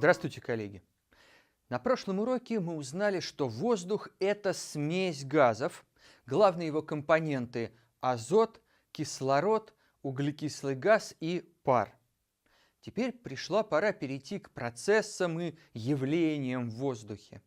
Здравствуйте, коллеги! На прошлом уроке мы узнали, что воздух– это смесь газов. Главные его компоненты– азот, кислород, углекислый газ и пар. Теперь пришла пора перейти к процессам и явлениям в воздухе.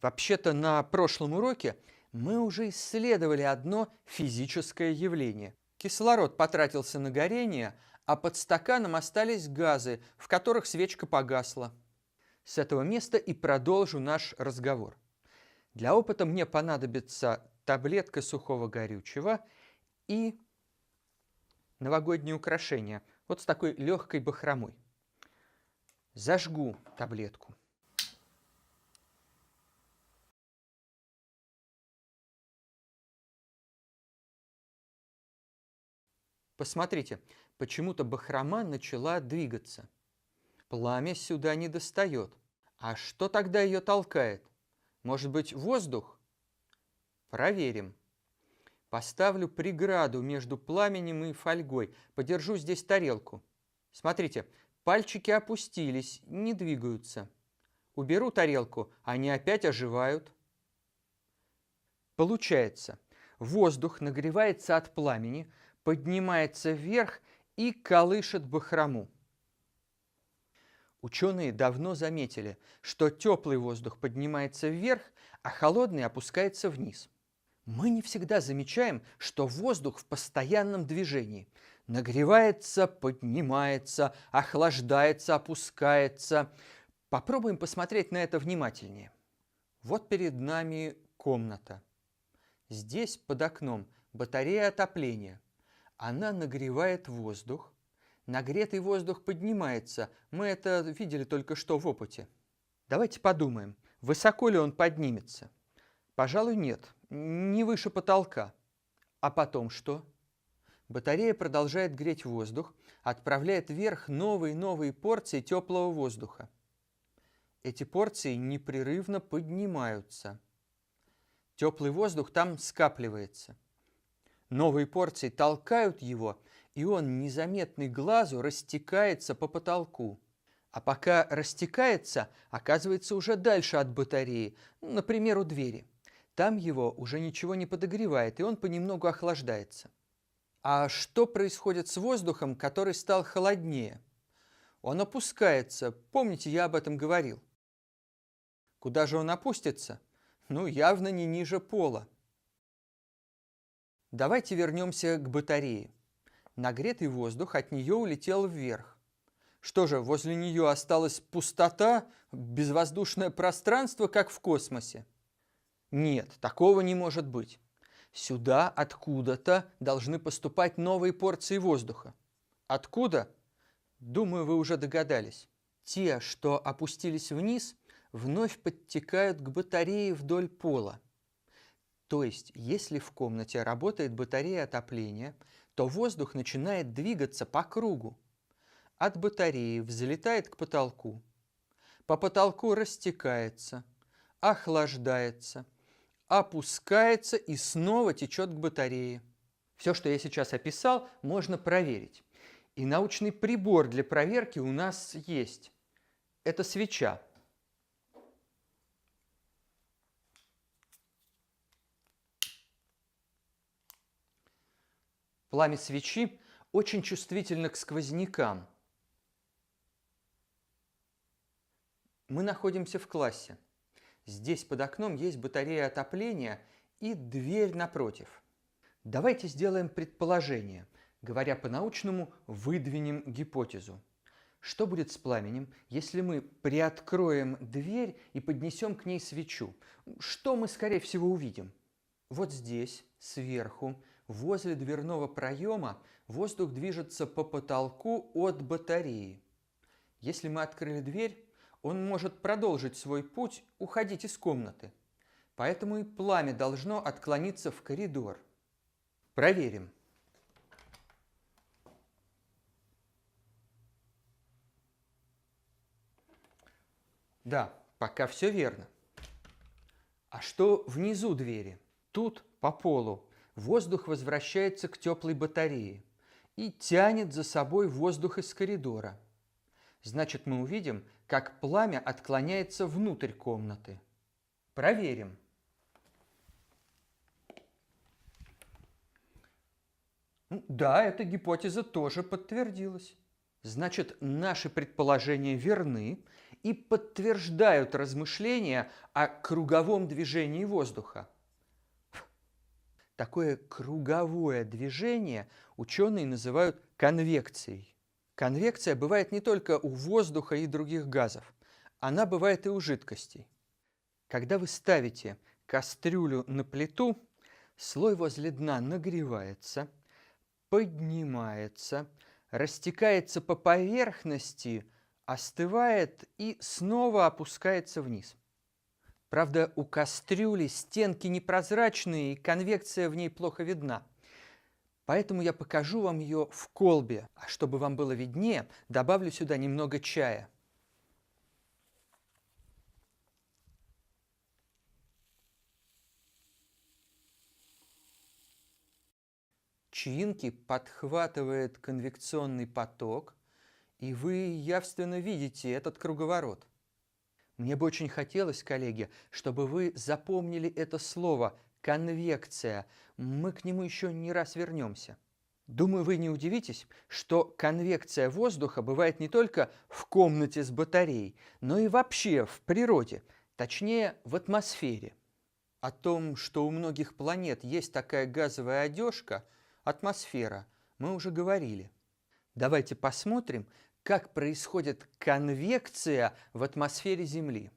Вообще-то на прошлом уроке мы уже исследовали одно физическое явление. Кислород потратился на горение, а под стаканом остались газы, в которых свечка погасла. С этого места и продолжу наш разговор. Для опыта мне понадобится таблетка сухого горючего и новогоднее украшение, вот с такой легкой бахромой. Зажгу таблетку. Посмотрите, почему-то бахрома начала двигаться. Пламя сюда не достает. А что тогда ее толкает? Может быть, воздух? Проверим. Поставлю преграду между пламенем и фольгой. Подержу здесь тарелку. Смотрите, пальчики опустились, не двигаются. Уберу тарелку, они опять оживают. Получается, воздух нагревается от пламени, поднимается вверх и колышет бахрому. Ученые давно заметили, что теплый воздух поднимается вверх, а холодный опускается вниз. Мы не всегда замечаем, что воздух в постоянном движении. Нагревается, поднимается, охлаждается, опускается. Попробуем посмотреть на это внимательнее. Вот перед нами комната. Здесь под окном батарея отопления. Она нагревает воздух. Нагретый воздух поднимается. Мы это видели только что в опыте. Давайте подумаем, высоко ли он поднимется. Пожалуй, нет, не выше потолка. А потом что? Батарея продолжает греть воздух, отправляет вверх новые и новые порции теплого воздуха. Эти порции непрерывно поднимаются. Теплый воздух там скапливается. Новые порции толкают его, и он, незаметный глазу, растекается по потолку. А пока растекается, оказывается уже дальше от батареи, например, у двери. Там его уже ничего не подогревает, и он понемногу охлаждается. А что происходит с воздухом, который стал холоднее? Он опускается, помните, я об этом говорил. Куда же он опустится? Ну, явно не ниже пола. Давайте вернемся к батарее. Нагретый воздух от нее улетел вверх. Что же, возле нее осталась пустота, безвоздушное пространство, как в космосе? Нет, такого не может быть. Сюда откуда-то должны поступать новые порции воздуха. Откуда? Думаю, вы уже догадались. Те, что опустились вниз, вновь подтекают к батарее вдоль пола. То есть, если в комнате работает батарея отопления, то воздух начинает двигаться по кругу. От батареи взлетает к потолку. По потолку растекается, охлаждается, опускается и снова течет к батарее. Все, что я сейчас описал, можно проверить. И научный прибор для проверки у нас есть. Это свеча. Пламя свечи очень чувствительно к сквознякам. Мы находимся в классе. Здесь под окном есть батарея отопления и дверь напротив. Давайте сделаем предположение. Говоря по-научному, выдвинем гипотезу. Что будет с пламенем, если мы приоткроем дверь и поднесем к ней свечу? Что мы, скорее всего, увидим? Вот здесь, сверху, возле дверного проема, воздух движется по потолку от батареи. Если мы открыли дверь, он может продолжить свой путь, уходить из комнаты. Поэтому и пламя должно отклониться в коридор. Проверим. Да, пока все верно. А что внизу двери? Тут, по полу, воздух возвращается к теплой батарее. и тянет за собой воздух из коридора. Значит, мы увидим, как пламя отклоняется внутрь комнаты. Проверим. Да, эта гипотеза тоже подтвердилась. Значит, наши предположения верны и подтверждают размышления о круговом движении воздуха. Такое круговое движение ученые называют конвекцией. Конвекция бывает не только у воздуха и других газов, она бывает и у жидкостей. Когда вы ставите кастрюлю на плиту, слой возле дна нагревается, поднимается, растекается по поверхности, остывает и снова опускается вниз. Правда, у кастрюли стенки непрозрачные, и конвекция в ней плохо видна. Поэтому я покажу вам ее в колбе, а чтобы вам было виднее, добавлю сюда немного чая. Чаинки подхватывает конвекционный поток, и вы явственно видите этот круговорот. Мне бы очень хотелось, коллеги, чтобы вы запомнили это слово «конвекция». Мы к нему еще не раз вернемся. Думаю, вы не удивитесь, что конвекция воздуха бывает не только в комнате с батареей, но и вообще в природе, точнее в атмосфере. О том, что у многих планет есть такая газовая одежка, атмосфера, мы уже говорили. Давайте посмотрим, как происходит конвекция в атмосфере Земли.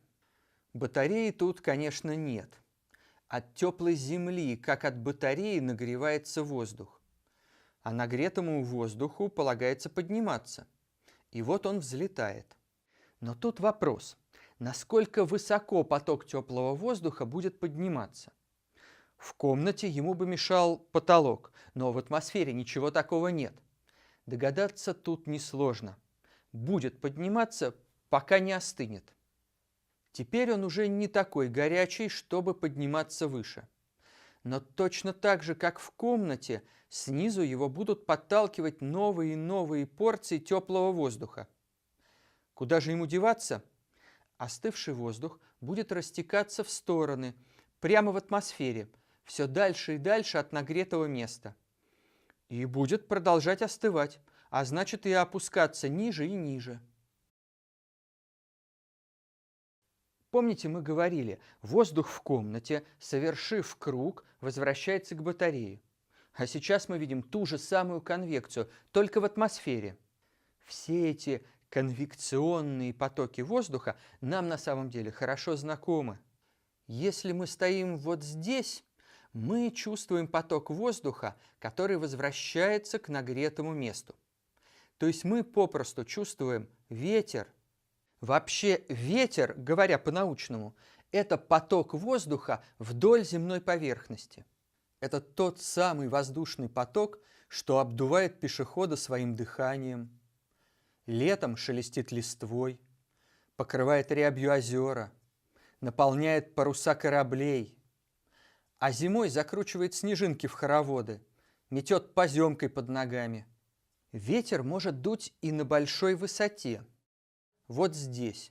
Батареи тут, конечно, нет. От теплой Земли, как от батареи, нагревается воздух. А нагретому воздуху полагается подниматься. И вот он взлетает. Но тут вопрос, насколько высоко поток теплого воздуха будет подниматься? В комнате ему бы мешал потолок, но в атмосфере ничего такого нет. Догадаться тут несложно. Будет подниматься, пока не остынет. Теперь он уже не такой горячий, чтобы подниматься выше. Но точно так же, как в комнате, снизу его будут подталкивать новые и новые порции теплого воздуха. Куда же ему деваться? Остывший воздух будет растекаться в стороны, прямо в атмосфере, все дальше и дальше от нагретого места. И будет продолжать остывать, а значит и опускаться ниже и ниже. Помните, мы говорили, воздух в комнате, совершив круг, возвращается к батарее. А сейчас мы видим ту же самую конвекцию, только в атмосфере. Все эти конвекционные потоки воздуха нам на самом деле хорошо знакомы. Если мы стоим вот здесь, мы чувствуем поток воздуха, который возвращается к нагретому месту. То есть мы попросту чувствуем ветер. Вообще ветер, говоря по-научному, это поток воздуха вдоль земной поверхности. Это тот самый воздушный поток, что обдувает пешехода своим дыханием, летом шелестит листвой, покрывает рябью озера, наполняет паруса кораблей, а зимой закручивает снежинки в хороводы, метет поземкой под ногами. Ветер может дуть и на большой высоте. Вот здесь.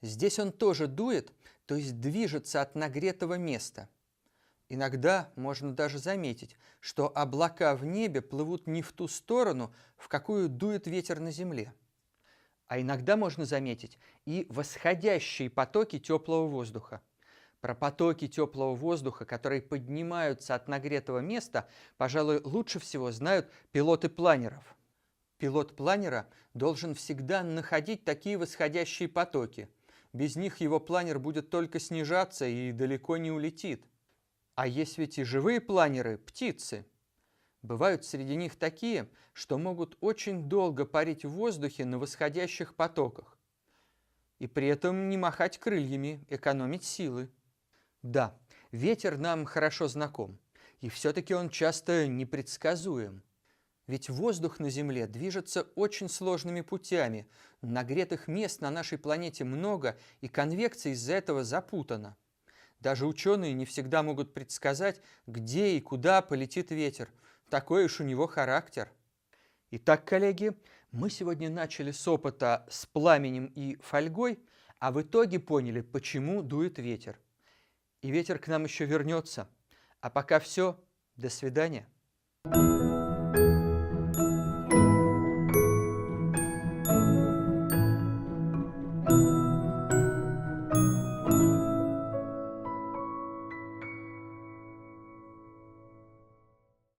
Здесь он тоже дует, то есть движется от нагретого места. Иногда можно даже заметить, что облака в небе плывут не в ту сторону, в какую дует ветер на земле. А иногда можно заметить и восходящие потоки теплого воздуха. Про потоки теплого воздуха, которые поднимаются от нагретого места, пожалуй, лучше всего знают пилоты планеров. Пилот планера должен всегда находить такие восходящие потоки. Без них его планер будет только снижаться и далеко не улетит. А есть ведь и живые планеры, птицы. Бывают среди них такие, что могут очень долго парить в воздухе на восходящих потоках. И при этом не махать крыльями, экономить силы. Да, ветер нам хорошо знаком, и все-таки он часто непредсказуем. Ведь воздух на Земле движется очень сложными путями, нагретых мест на нашей планете много, и конвекция из-за этого запутана. Даже ученые не всегда могут предсказать, где и куда полетит ветер. Такой уж у него характер. Итак, коллеги, мы сегодня начали с опыта с пламенем и фольгой, а в итоге поняли, почему дует ветер. И ветер к нам еще вернется. А пока все. До свидания.